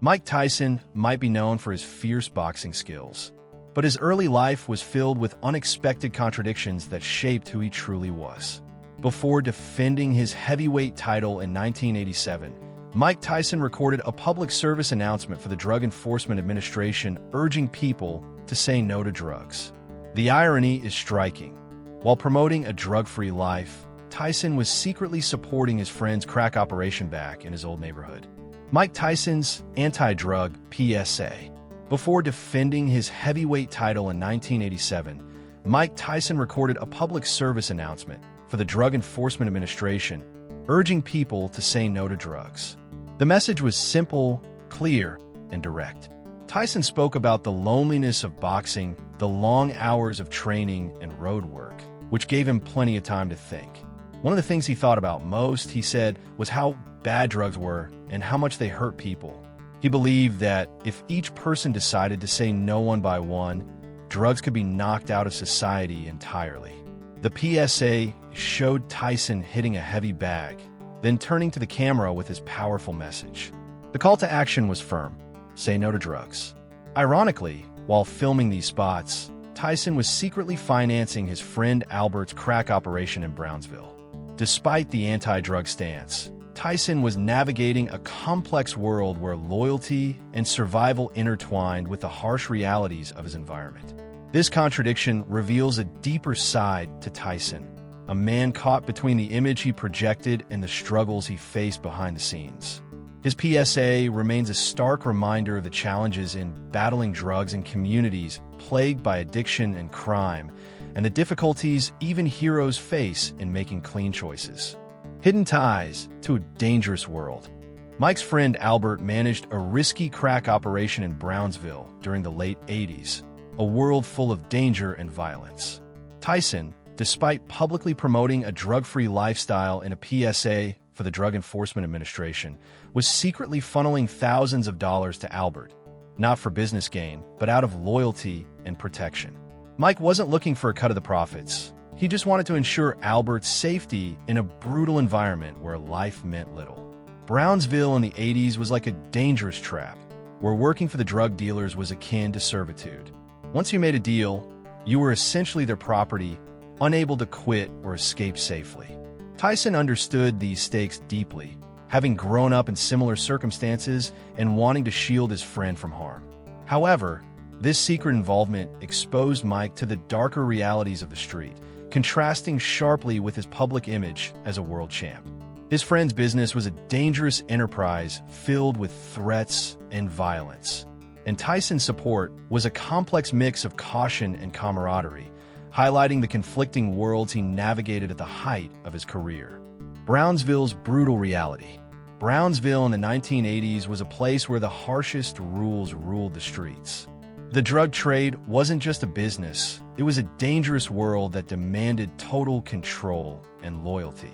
Mike Tyson might be known for his fierce boxing skills, but his early life was filled with unexpected contradictions that shaped who he truly was. Before defending his heavyweight title in 1987, Mike Tyson recorded a public service announcement for the Drug Enforcement Administration urging people to say no to drugs. The irony is striking. While promoting a drug-free life, Tyson was secretly supporting his friend's crack operation back in his old neighborhood. Mike Tyson's anti-drug PSA. Before defending his heavyweight title in 1987, Mike Tyson recorded a public service announcement for the Drug Enforcement Administration urging people to say no to drugs. The message was simple, clear, and direct. Tyson spoke about the loneliness of boxing, the long hours of training and road work, which gave him plenty of time to think. One of the things he thought about most, he said, was how bad drugs were and how much they hurt people. He believed that if each person decided to say no one by one, drugs could be knocked out of society entirely. The PSA showed Tyson hitting a heavy bag, then turning to the camera with his powerful message. The call to action was firm: say no to drugs. Ironically, while filming these spots, Tyson was secretly financing his friend Albert's crack operation in Brownsville. Despite the anti-drug stance, Tyson was navigating a complex world where loyalty and survival intertwined with the harsh realities of his environment. This contradiction reveals a deeper side to Tyson, a man caught between the image he projected and the struggles he faced behind the scenes. His PSA remains a stark reminder of the challenges in battling drugs in communities plagued by addiction and crime, and the difficulties even heroes face in making clean choices. Hidden ties to a dangerous world. Mike's friend Albert managed a risky crack operation in Brownsville during the late 80s, a world full of danger and violence. Tyson, despite publicly promoting a drug-free lifestyle in a PSA for the Drug Enforcement Administration, was secretly funneling thousands of dollars to Albert, not for business gain, but out of loyalty and protection. Mike wasn't looking for a cut of the profits. He just wanted to ensure Albert's safety in a brutal environment where life meant little. Brownsville in the 80s was like a dangerous trap, where working for the drug dealers was akin to servitude. Once you made a deal, you were essentially their property, unable to quit or escape safely. Tyson understood these stakes deeply, having grown up in similar circumstances and wanting to shield his friend from harm. However, this secret involvement exposed Mike to the darker realities of the street, contrasting sharply with his public image as a world champ. His friend's business was a dangerous enterprise filled with threats and violence, and Tyson's support was a complex mix of caution and camaraderie, highlighting the conflicting worlds he navigated at the height of his career. Brownsville's brutal reality. Brownsville in the 1980s was a place where the harshest rules ruled the streets. The drug trade wasn't just a business, it was a dangerous world that demanded total control and loyalty.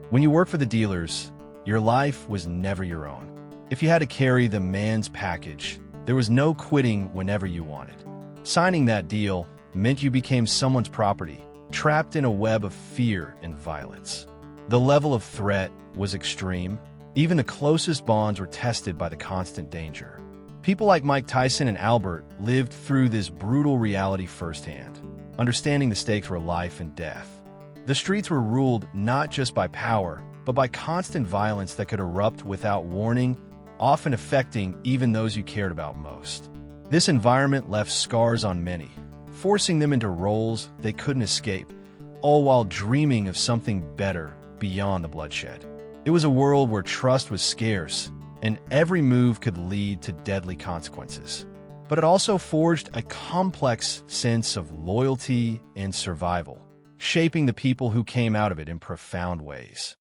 When you worked for the dealers, your life was never your own. If you had to carry the man's package, there was no quitting whenever you wanted. Signing that deal meant you became someone's property, trapped in a web of fear and violence. The level of threat was extreme. Even the closest bonds were tested by the constant danger. People like Mike Tyson and Albert lived through this brutal reality firsthand, understanding the stakes were life and death. The streets were ruled not just by power, but by constant violence that could erupt without warning, often affecting even those you cared about most. This environment left scars on many, forcing them into roles they couldn't escape, all while dreaming of something better beyond the bloodshed. It was a world where trust was scarce, and every move could lead to deadly consequences. But it also forged a complex sense of loyalty and survival, shaping the people who came out of it in profound ways.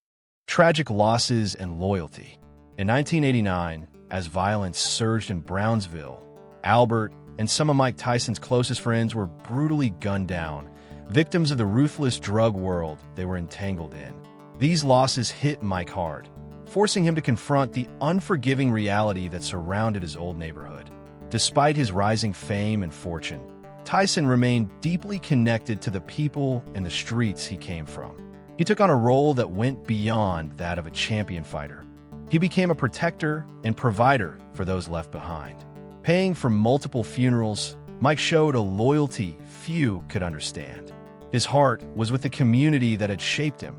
Tragic losses and loyalty. In 1989, as violence surged in Brownsville, Albert and some of Mike Tyson's closest friends were brutally gunned down, victims of the ruthless drug world they were entangled in. These losses hit Mike hard, forcing him to confront the unforgiving reality that surrounded his old neighborhood. Despite his rising fame and fortune, Tyson remained deeply connected to the people and the streets he came from. He took on a role that went beyond that of a champion fighter. He became a protector and provider for those left behind. Paying for multiple funerals, Mike showed a loyalty few could understand. His heart was with the community that had shaped him,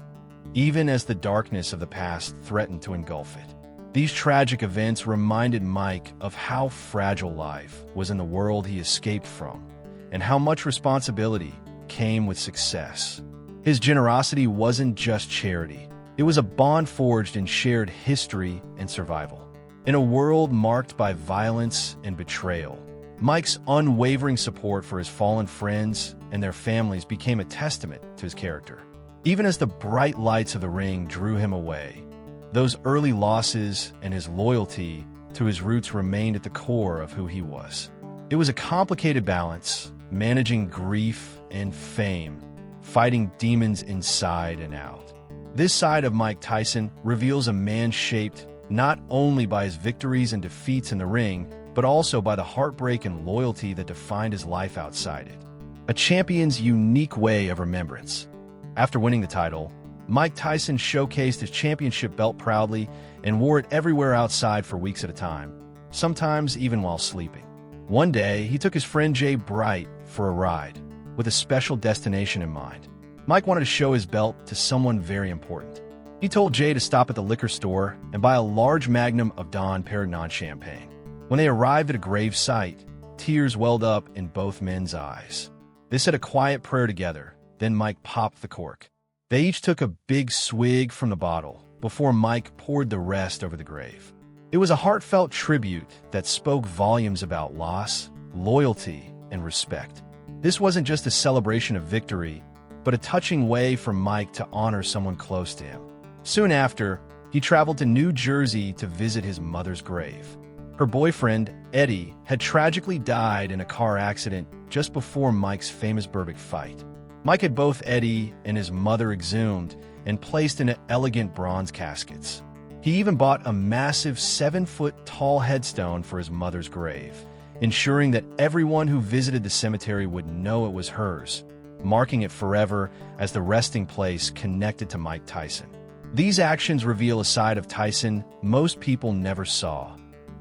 even as the darkness of the past threatened to engulf it. These tragic events reminded Mike of how fragile life was in the world he escaped from, and how much responsibility came with success. His generosity wasn't just charity. It was a bond forged in shared history and survival. In a world marked by violence and betrayal, Mike's unwavering support for his fallen friends and their families became a testament to his character. Even as the bright lights of the ring drew him away, those early losses and his loyalty to his roots remained at the core of who he was. It was a complicated balance, managing grief and fame, fighting demons inside and out. This side of Mike Tyson reveals a man shaped not only by his victories and defeats in the ring, but also by the heartbreak and loyalty that defined his life outside it. A champion's unique way of remembrance. After winning the title, Mike Tyson showcased his championship belt proudly and wore it everywhere outside for weeks at a time, sometimes even while sleeping. One day, he took his friend Jay Bright for a ride, with a special destination in mind. Mike wanted to show his belt to someone very important. He told Jay to stop at the liquor store and buy a large magnum of Dom Perignon champagne. When they arrived at a grave site, tears welled up in both men's eyes. They said a quiet prayer together, then Mike popped the cork. They each took a big swig from the bottle before Mike poured the rest over the grave. It was a heartfelt tribute that spoke volumes about loss, loyalty, and respect. This wasn't just a celebration of victory, but a touching way for Mike to honor someone close to him. Soon after, he traveled to New Jersey to visit his mother's grave. Her boyfriend, Eddie, had tragically died in a car accident just before Mike's famous Berbick fight. Mike had both Eddie and his mother exhumed and placed in elegant bronze caskets. He even bought a massive 7-foot-tall headstone for his mother's grave, ensuring that everyone who visited the cemetery would know it was hers, marking it forever as the resting place connected to Mike Tyson. These actions reveal a side of Tyson most people never saw,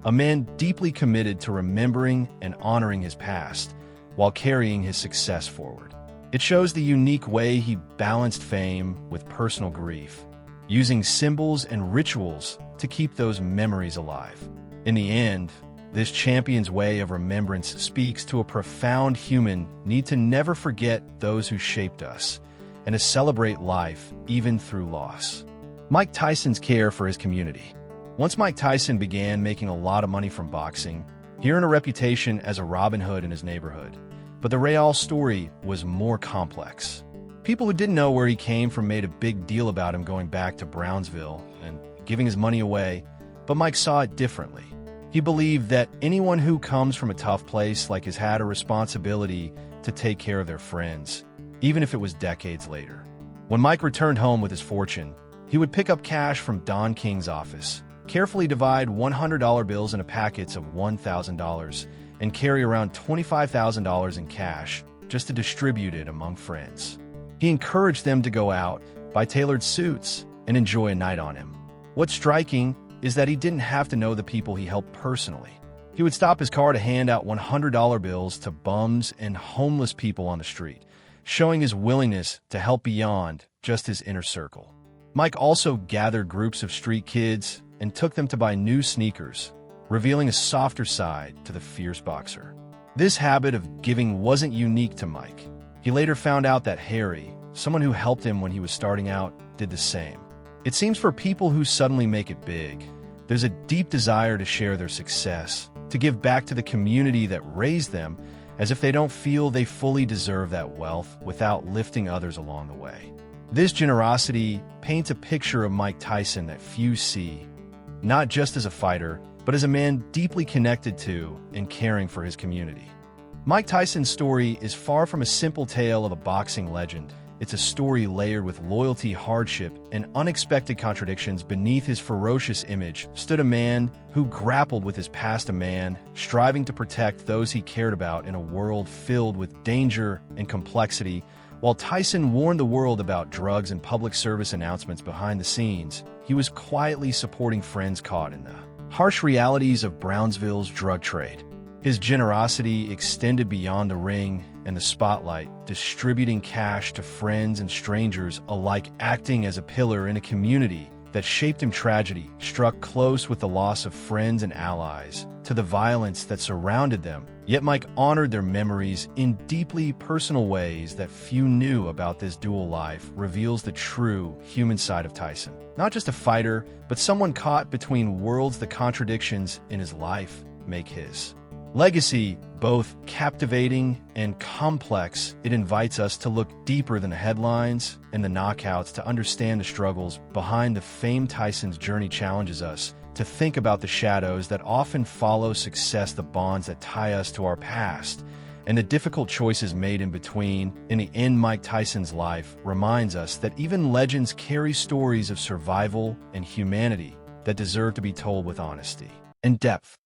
a man deeply committed to remembering and honoring his past while carrying his success forward. It shows the unique way he balanced fame with personal grief, using symbols and rituals to keep those memories alive. In the end, this champion's way of remembrance speaks to a profound human need to never forget those who shaped us and to celebrate life even through loss. Mike Tyson's care for his community. Once Mike Tyson began making a lot of money from boxing, he earned a reputation as a Robin Hood in his neighborhood. But the real story was more complex. People who didn't know where he came from made a big deal about him going back to Brownsville and giving his money away, but Mike saw it differently. He believed that anyone who comes from a tough place like his had a responsibility to take care of their friends, even if it was decades later. When Mike returned home with his fortune, he would pick up cash from Don King's office, carefully divide $100 bills into packets of $1,000, and carry around $25,000 in cash just to distribute it among friends. He encouraged them to go out, buy tailored suits, and enjoy a night on him. What's striking is that he didn't have to know the people he helped personally. He would stop his car to hand out $100 bills to bums and homeless people on the street, showing his willingness to help beyond just his inner circle. Mike also gathered groups of street kids and took them to buy new sneakers, revealing a softer side to the fierce boxer. This habit of giving wasn't unique to Mike. He later found out that Harry, someone who helped him when he was starting out, did the same. It seems for people who suddenly make it big, there's a deep desire to share their success, to give back to the community that raised them, as if they don't feel they fully deserve that wealth without lifting others along the way. This generosity paints a picture of Mike Tyson that few see, not just as a fighter, but as a man deeply connected to and caring for his community. Mike Tyson's story is far from a simple tale of a boxing legend. It's a story layered with loyalty, hardship, and unexpected contradictions. Beneath his ferocious image stood a man who grappled with his past, a man striving to protect those he cared about in a world filled with danger and complexity. While Tyson warned the world about drugs and public service announcements behind the scenes, he was quietly supporting friends caught in the harsh realities of Brownsville's drug trade. His generosity extended beyond the ring and the spotlight, distributing cash to friends and strangers alike, acting as a pillar in a community that shaped him. Tragedy struck close with the loss of friends and allies to the violence that surrounded them, yet Mike honored their memories in deeply personal ways that few knew. About this dual life reveals the true human side of Tyson. Not just a fighter, but someone caught between worlds. The contradictions in his life make his legacy both captivating and complex. It invites us to look deeper than the headlines and the knockouts to understand the struggles behind the fame. Tyson's journey challenges us to think about the shadows that often follow success, the bonds that tie us to our past, and the difficult choices made in between. In the end, Mike Tyson's life reminds us that even legends carry stories of survival and humanity that deserve to be told with honesty and depth.